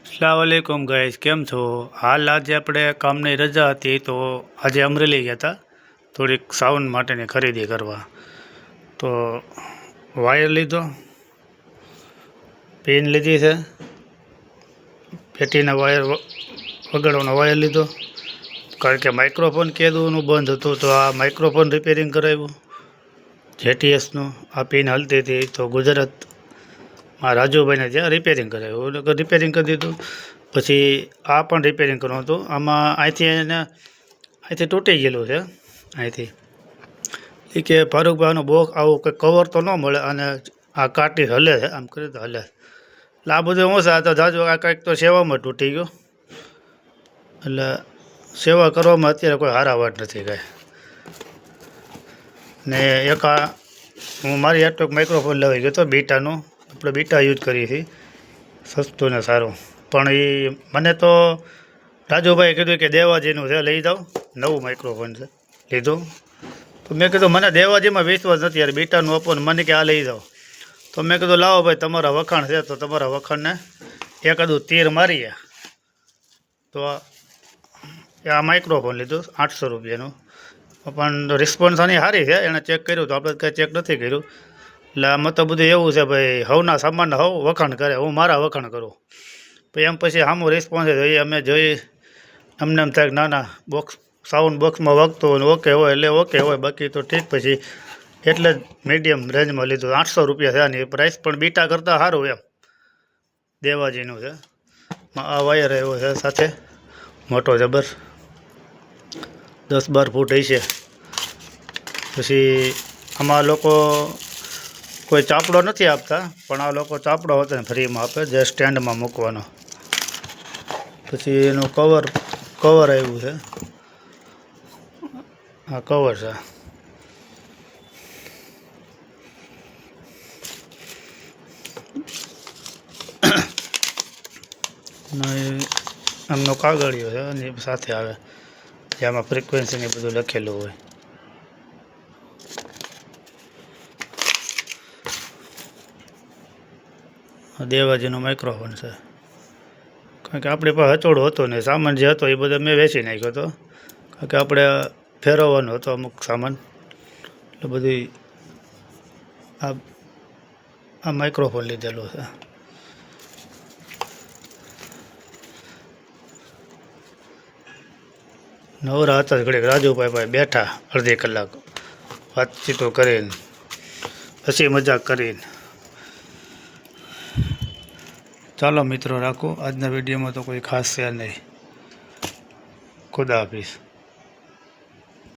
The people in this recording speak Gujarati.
अस्सलामुअलैकुम गाइस, केम छो? हाल आज આપણે કામની રજા હતી તો આજે અમરેલી ગયા હતા થોડીક સાઉન્ડ માટેની ખરીદી કરવા। તો વાયર લીધો, પિન લીધી છે, પેટીના વાયર વગાડવાનો વાયર લીધો, કારણ કે માઇક્રોફોન કેદુનું બંધ હતું તો આ માઇક્રોફોન રિપેરિંગ કરાવ્યું જેટીએસનું। આ પિન હલતી હતી તો ગુજરાતમાં રાજુભાઈને ત્યાં રિપેરિંગ કરાવ્યું, રિપેરિંગ કરી દીધું। પછી આ પણ રિપેરિંગ કરવાનું હતું, આમાં અહીંથી તૂટી ગયેલું છે અહીંથી। એ કે ફારૂકભાઈ આનો બોક્સ આવું કંઈ કવર તો ન મળે, અને આ કાટી હલે છે, આમ કરી તો હલે, એટલે આ બધું હું છે તો જાજુ આ કંઈક તો સેવામાં તૂટી ગયો, એટલે સેવા કરવામાં અત્યારે કોઈ હારાવાટ નથી કાંઈ। ને એક આ હું મારી આટલો માઇક્રોફોન લાવી ગયો હતો બીટાનું, આપણે બીટા યુઝ કરીએ છીએ, સસ્તું ને સારું। પણ એ મને તો રાજુભાઈએ કીધું કે દેવાજીનું છે, લઈ જાઓ, નવું માઇક્રોફોન છે, લીધું। તો મેં કીધું મને દેવાજીમાં વિશ્વાસ નથી યાર, બીટાનું આપો ને મને કે આ લઈ જાઓ। તો મેં કીધું લાવો ભાઈ, તમારા વખાણ છે તો તમારા વખાણને એકાદું તીર મારીએ। તો આ માઇક્રોફોન લીધું 800 રૂપિયાનું, પણ રિસ્પોન્સ આની સારી છે, એણે ચેક કર્યું તો આપણે કંઈ ચેક નથી કર્યું। એટલે આમાં તો બધું એવું છે ભાઈ, હવના સામાન હવ વખાણ કરે, હું મારા વખાણ કરું, પછી એમ પછી સામો રિસ્પોન્સ જોઈએ અમે જોઈ, અમને એમ થાય કે ના ના બોક્સ સાઉન્ડ બોક્સમાં વાગતું હોય ને ઓકે હોય એટલે ઓકે હોય, બાકી તો ઠીક। પછી એટલે જ મીડિયમ રેન્જમાં લીધું, 800 રૂપિયા છે આની પ્રાઇસ, પણ બીટા કરતાં સારું એમ, દેવાજીનું છે। આ વાયર આવ્યો છે સાથે મોટો જબર 10-12 ફૂટ હશે। પછી આમાં લોકો કોઈ ચાપડો નથી આપતા, પણ આ લોકો ચાપડો હોતો ને ફ્રીમાં આપે, જે સ્ટેન્ડમાં મૂકવાનો। પછી એનું કવર આવ્યું છે, આ કવર છે, એમનો કાગળિયો છે અને સાથે આવે, જેમાં ફ્રિકવન્સીને બધું લખેલું હોય। દેવાજીનો માઇક્રોફોન છે, કારણ કે આપણી પાસે હચોડો હતો ને સામાન જે હતો એ બધો મેં વેચી નાખ્યો હતો, કારણ કે આપણે ફેરવવાનો હતો અમુક સામાન, એટલે બધું આ માઇક્રોફોન લીધેલું છે। નવરા હતા ઘડીક રાજુભાઈ ભાઈ બેઠા અડધી કલાક વાતચીતો કરીને, હસી મજાક કરીને। ચાલો મિત્રો રાખો, આજના વિડીયોમાં તો કોઈ ખાસ છે નહીં, ખુદા હાફિઝ।